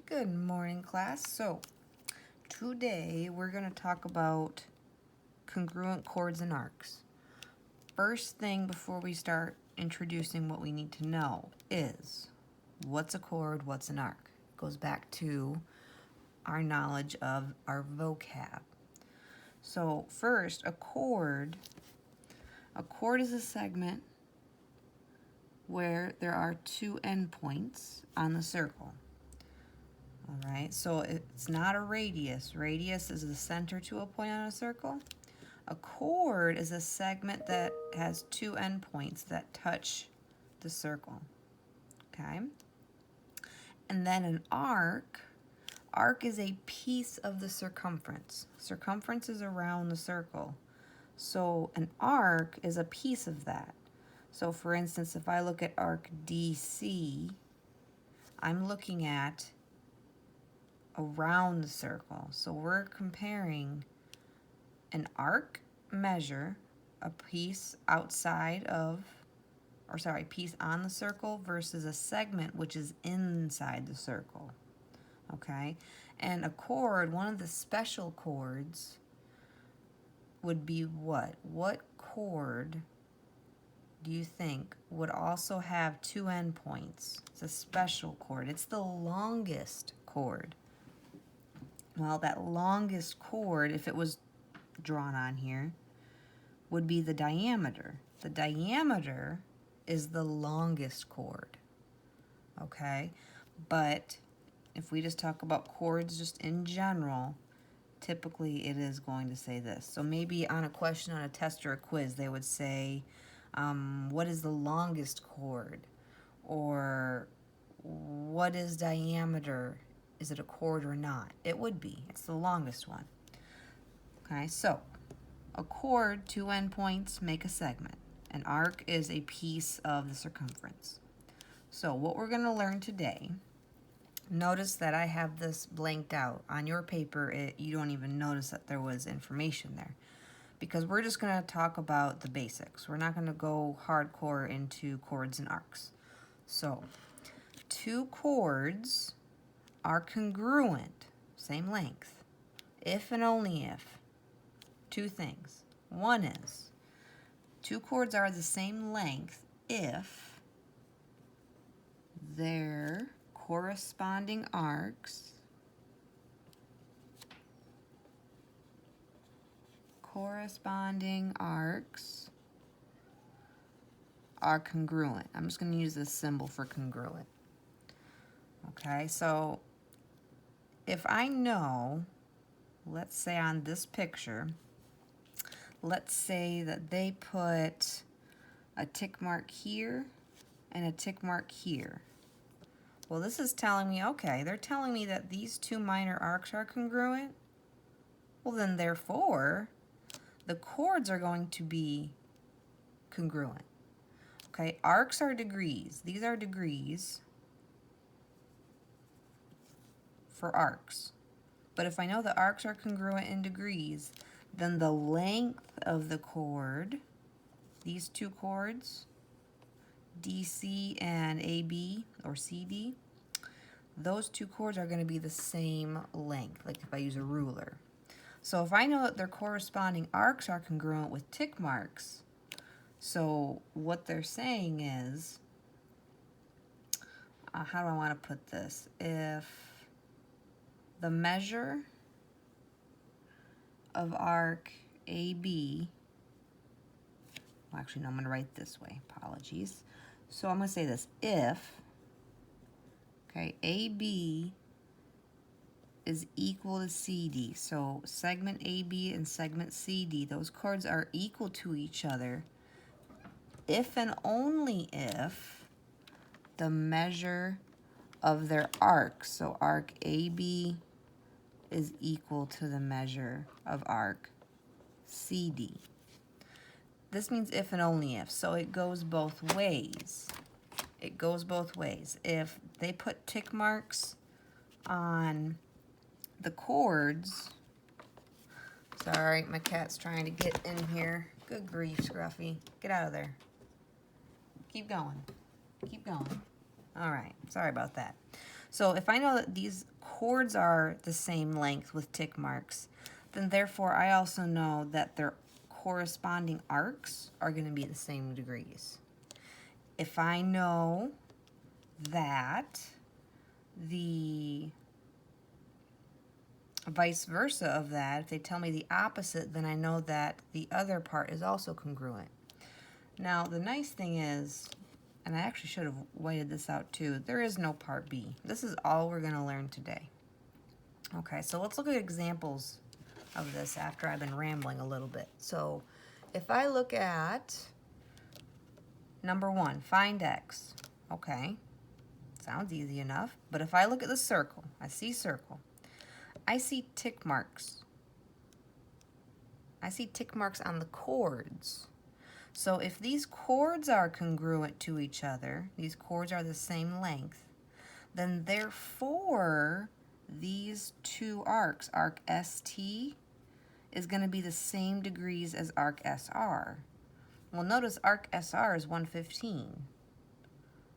Good morning, class. So, today we're going to talk about congruent chords and arcs. First thing before we start introducing what we need to know is what's a chord, what's an arc? It goes back to our knowledge of our vocab. So, first, a chord is a segment where there are two endpoints on the circle. All right, so it's not a radius. Radius is the center to a point on a circle. A chord is a segment that has two endpoints that touch the circle. Okay? And then an arc is a piece of the circumference. Circumference is around the circle. So an arc is a piece of that. So for instance, if I look at arc DC, I'm looking at around the circle. So we're comparing an arc measure, a piece outside of, piece on the circle versus a segment which is inside the circle. Okay? And a chord, one of the special chords would be what? What chord do you think would also have two endpoints? It's a special chord. It's the longest chord. Well, that longest chord, if it was drawn on here, would be the diameter. The diameter is the longest chord, okay? But if we just talk about chords just in general, typically it is going to say this. So maybe on a question on a test or a quiz, they would say, what is the longest chord? Or what is diameter? Is it a chord or not? It would be. It's the longest one. Okay, so a chord, two endpoints make a segment. An arc is a piece of the circumference. So what we're going to learn today, notice that I have this blanked out. On your paper, you don't even notice that there was information there, because we're just going to talk about the basics. We're not going to go hardcore into chords and arcs. So two chords are congruent, same length, if and only if. Two things. One is, two chords are the same length if their corresponding arcs are congruent. I'm just going to use this symbol for congruent. Okay, so if I know, let's say on this picture, let's say that they put a tick mark here and a tick mark here. Well, this is telling me, okay, they're telling me that these two minor arcs are congruent. Well, then therefore, the chords are going to be congruent. Okay, arcs are degrees. These are degrees for arcs. But if I know the arcs are congruent in degrees, then the length of the chord, these two chords, DC and AB or CD, those two chords are going to be the same length, like if I use a ruler. So if I know that their corresponding arcs are congruent with tick marks, so what they're saying is, how do I want to put this? If the measure of arc AB, well, actually, no, I'm going to write this way. Apologies. So I'm going to say this. If, okay, AB is equal to CD, so segment AB and segment CD, those chords are equal to each other if and only if the measure of their arc, so arc AB is equal to the measure of arc CD. This means if and only if, so it goes both ways. It goes both ways. If they put tick marks on the chords, sorry, my cat's trying to get in here. Good grief, Scruffy. Get out of there. Keep going. Keep going. All right, sorry about that. So if I know that these chords are the same length with tick marks, then therefore I also know that their corresponding arcs are going to be the same degrees. If I know that the vice versa of that, if they tell me the opposite, then I know that the other part is also congruent. Now, the nice thing is, and I actually should have whited this out too, there is no part B. This is all we're going to learn today. Okay, so let's look at examples of this after I've been rambling a little bit. So if I look at number 1, find x. Okay, sounds easy enough. But if I look at the circle, I see circle. I see tick marks. I see tick marks on the chords. So if these chords are congruent to each other, these chords are the same length, then therefore these two arcs, arc ST, is going to be the same degrees as arc SR. Well, notice arc SR is 115.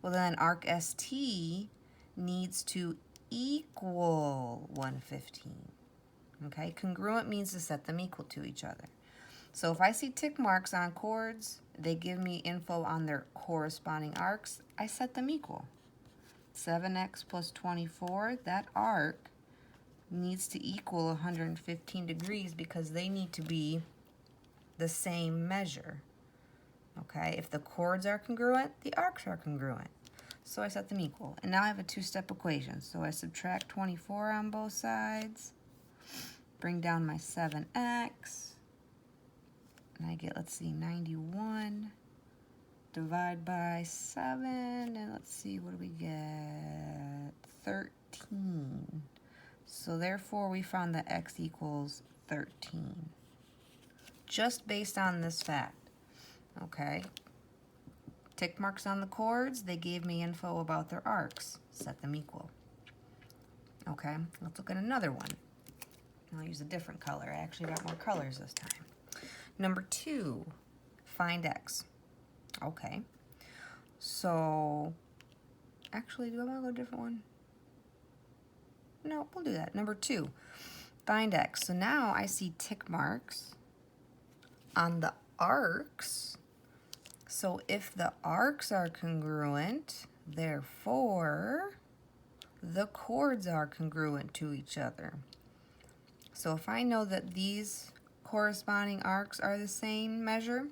Well, then arc ST needs to equal 115. Okay, congruent means to set them equal to each other. So if I see tick marks on chords, they give me info on their corresponding arcs, I set them equal. 7x plus 24, that arc needs to equal 115 degrees because they need to be the same measure. Okay, if the chords are congruent, the arcs are congruent. So I set them equal. And now I have a two-step equation. So I subtract 24 on both sides, bring down my 7x, and I get, let's see, 91, divide by 7, and let's see, what do we get? 13. So therefore, we found that x equals 13. Just based on this fact. Okay. Tick marks on the chords, they gave me info about their arcs. Set them equal. Okay, let's look at another one. I'll use a different color. I actually got more colors this time. Number 2, find x. Okay. So, actually, do I want to go a different one? No, we'll do that. Number 2, find x. So now I see tick marks on the arcs. So if the arcs are congruent, therefore the chords are congruent to each other. So if I know that these corresponding arcs are the same measure,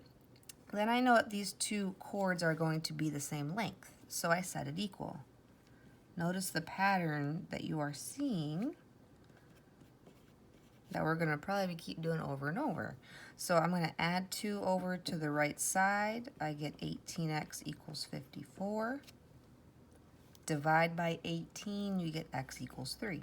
then I know that these two chords are going to be the same length. So I set it equal. Notice the pattern that you are seeing that we're going to probably keep doing over and over. So I'm going to add 2 over to the right side. I get 18x equals 54. Divide by 18, you get x equals 3.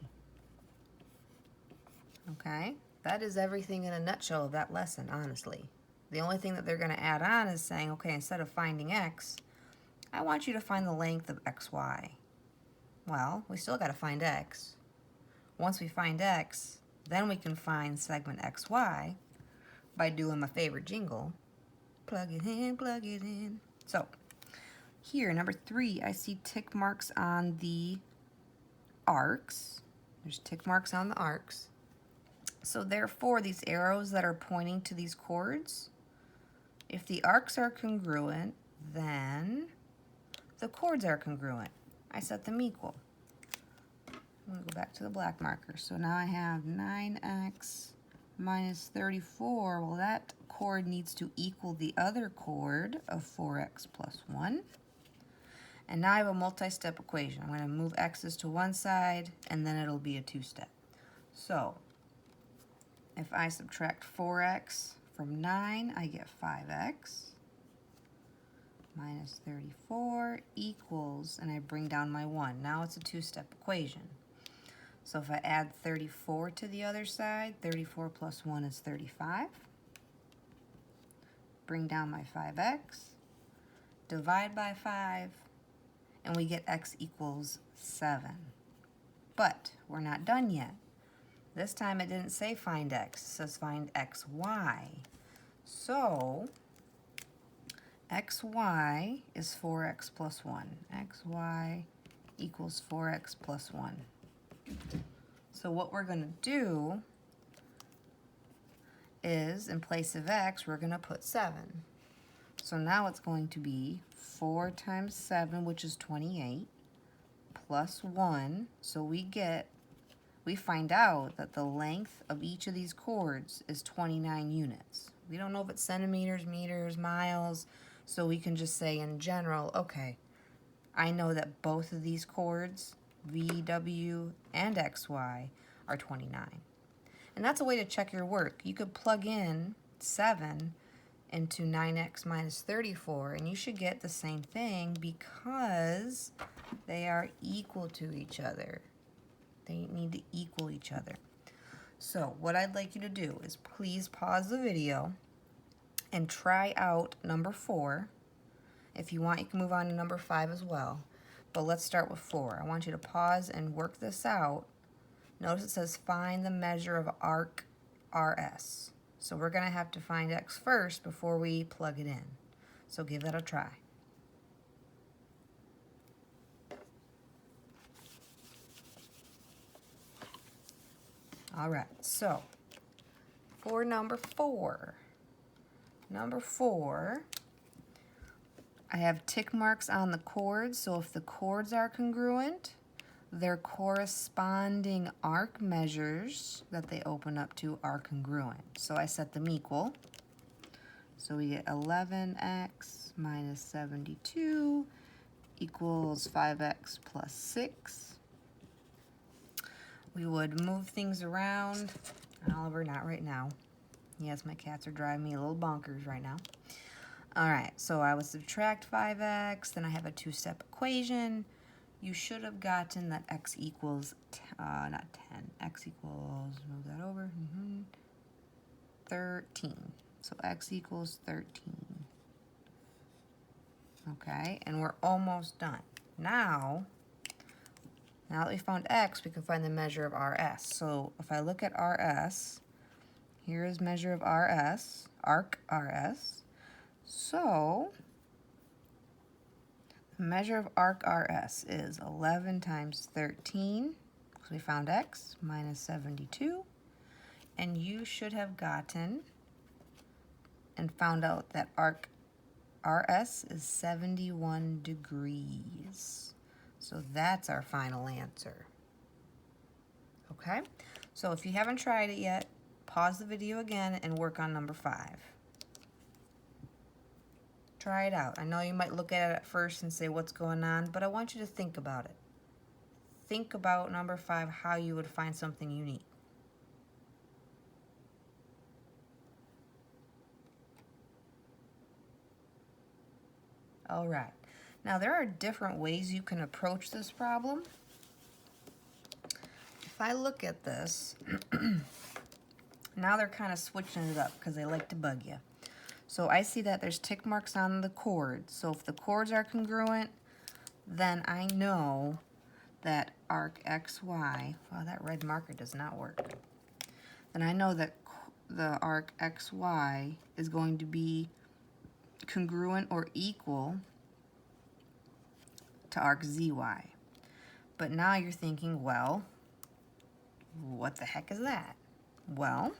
Okay? That is everything in a nutshell of that lesson, honestly. The only thing that they're going to add on is saying, okay, instead of finding x, I want you to find the length of xy. Well, we still got to find x. Once we find x, then we can find segment xy by doing my favorite jingle. Plug it in, plug it in. So, here, number 3, I see tick marks on the arcs. There's tick marks on the arcs. So therefore, these arrows that are pointing to these chords, if the arcs are congruent, then the chords are congruent. I set them equal. I'm going to go back to the black marker. So now I have 9x minus 34. Well, that chord needs to equal the other chord of 4x plus 1. And now I have a multi-step equation. I'm going to move x's to one side, and then it'll be a 2-step. So if I subtract 4x from 9, I get 5x minus 34 equals, and I bring down my 1. Now it's a 2-step equation. So if I add 34 to the other side, 34 plus 1 is 35. Bring down my 5x, divide by 5, and we get x equals 7. But we're not done yet. This time it didn't say find x, it says find xy. So xy is 4x plus 1. xy equals 4x plus 1. So what we're going to do is, in place of x, we're going to put 7. So now it's going to be 4 times 7, which is 28, plus 1. So we find out that the length of each of these chords is 29 units. We don't know if it's centimeters, meters, miles, so we can just say in general, okay, I know that both of these chords, V, W, and X, Y, are 29. And that's a way to check your work. You could plug in 7 into 9x minus 34, and you should get the same thing because they are equal to each other. They need to equal each other. So what I'd like you to do is please pause the video and try out number 4. If you want, you can move on to number 5 as well. But let's start with 4. I want you to pause and work this out. Notice it says find the measure of arc RS. So we're going to have to find x first before we plug it in. So give that a try. All right, so for number 4, I have tick marks on the chords, so if the chords are congruent, their corresponding arc measures that they open up to are congruent. So I set them equal. So we get 11x minus 72 equals 5x plus 6. We would move things around. Oliver, not right now. Yes, my cats are driving me a little bonkers right now. All right, so I would subtract 5x, then I have a 2-step equation. You should have gotten that x equals, not 10, x equals, move that over, 13. So x equals 13. Okay, and we're almost done. Now that we found x, we can find the measure of RS. So if I look at RS, here is measure of RS, arc RS. So the measure of arc RS is 11 times 13, because we found x, minus 72. And you should have gotten and found out that arc RS is 71 degrees. So that's our final answer. Okay? So if you haven't tried it yet, pause the video again and work on number 5. Try it out. I know you might look at it at first and say, what's going on? But I want you to think about it. Think about number 5, how you would find something unique. All right. Now, there are different ways you can approach this problem. If I look at this, now they're kind of switching it up because they like to bug you. So I see that there's tick marks on the chords. So if the chords are congruent, then I know that arc XY, wow, that red marker does not work. Then I know that the arc XY is going to be congruent or equal to arc ZY. But now you're thinking, well, what the heck is that? Well,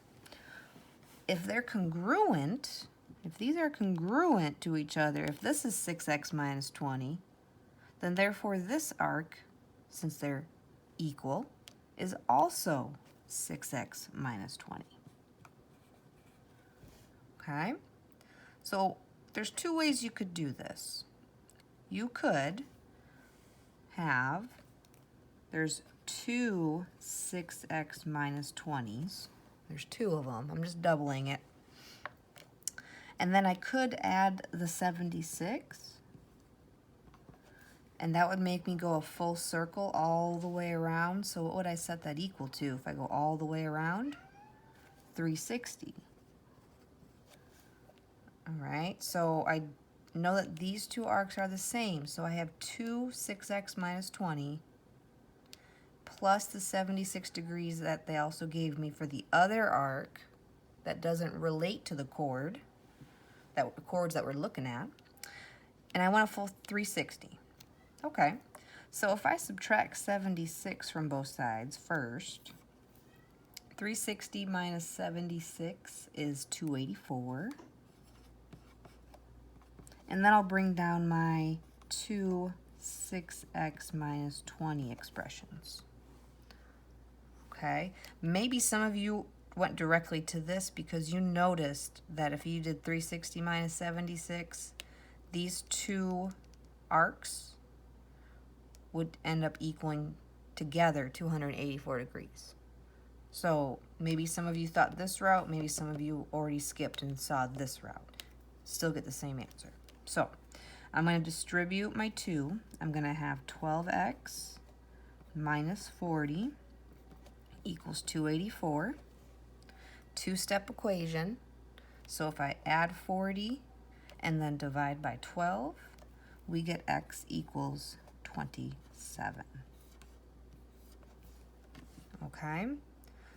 if they're congruent, if these are congruent to each other, if this is 6x minus 20, then therefore this arc, since they're equal, is also 6x minus 20. Okay? So there's 2 ways you could do this. You could have, there's 2 6x minus 20s. There's 2 of them. I'm just doubling it. And then I could add the 76. And that would make me go a full circle all the way around. So what would I set that equal to if I go all the way around? 360. All right, so I know that these 2 arcs are the same. So I have 2 6x minus 20 plus the 76 degrees that they also gave me for the other arc that doesn't relate to the chord, the chords that we're looking at. And I want a full 360. Okay, so if I subtract 76 from both sides first, 360 minus 76 is 284. And then I'll bring down my 6x minus 20 expressions. Okay, maybe some of you went directly to this because you noticed that if you did 360 minus 76, these two arcs would end up equaling together 284 degrees. So maybe some of you thought this route, maybe some of you already skipped and saw this route. Still get the same answer. So I'm going to distribute my 2. I'm going to have 12x minus 40 equals 284. Two-step equation. So if I add 40 and then divide by 12, we get x equals 27. Okay?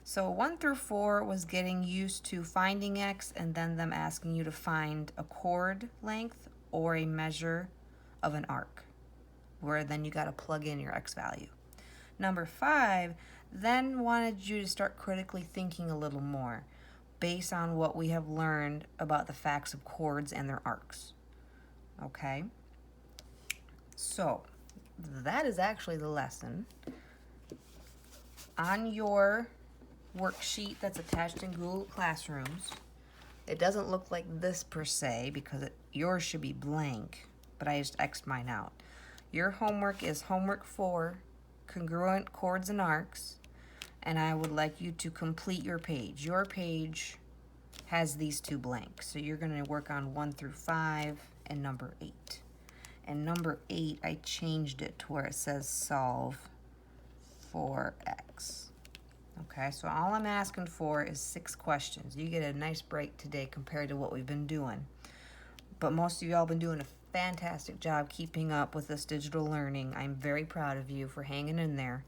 So 1 through 4 was getting used to finding x and then them asking you to find a chord length or a measure of an arc, where then you got to plug in your x value. Number 5 then wanted you to start critically thinking a little more based on what we have learned about the facts of chords and their arcs. Okay? So that is actually the lesson. On your worksheet that's attached in Google Classrooms, it doesn't look like this per se because yours should be blank, but I just X'd mine out. Your homework is homework 4, Congruent Chords and Arcs, and I would like you to complete your page. Your page has these 2 blanks, so you're going to work on 1 through 5 and number 8. And number 8, I changed it to where it says solve for x. Okay, so all I'm asking for is 6 questions. You get a nice break today compared to what we've been doing. But most of y'all have been doing a fantastic job keeping up with this digital learning. I'm very proud of you for hanging in there.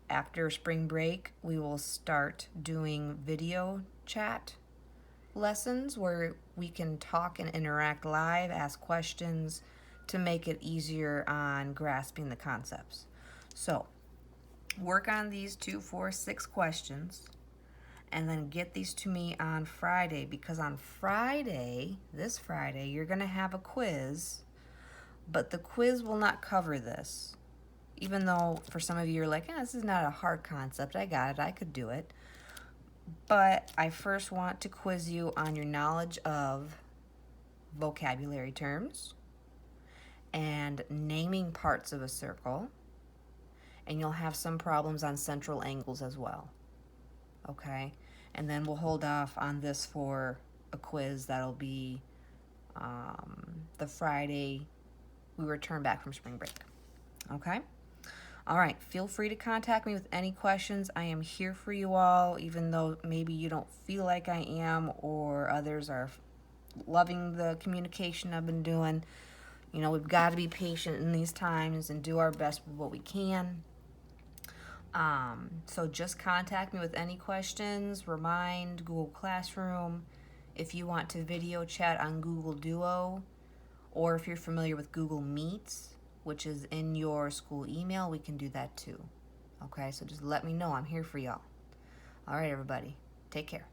After spring break, we will start doing video chat lessons where we can talk and interact live, ask questions to make it easier on grasping the concepts. So work on these 2, 4, 6 questions and then get these to me on Friday, because on Friday, this Friday, you're going to have a quiz, but the quiz will not cover this. Even though for some of you you're like, this is not a hard concept, I got it, I could do it. But I first want to quiz you on your knowledge of vocabulary terms and naming parts of a circle, and you'll have some problems on central angles as well. Okay? And then we'll hold off on this for a quiz that'll be the Friday we return back from spring break. Okay? All right, feel free to contact me with any questions. I am here for you all, even though maybe you don't feel like I am, or others are loving the communication I've been doing. You know, we've got to be patient in these times and do our best with what we can. So just contact me with any questions. Remind Google Classroom. If you want to video chat on Google Duo, or if you're familiar with Google Meets, which is in your school email, we can do that too. Okay, so just let me know. I'm here for y'all. All right, everybody. Take care.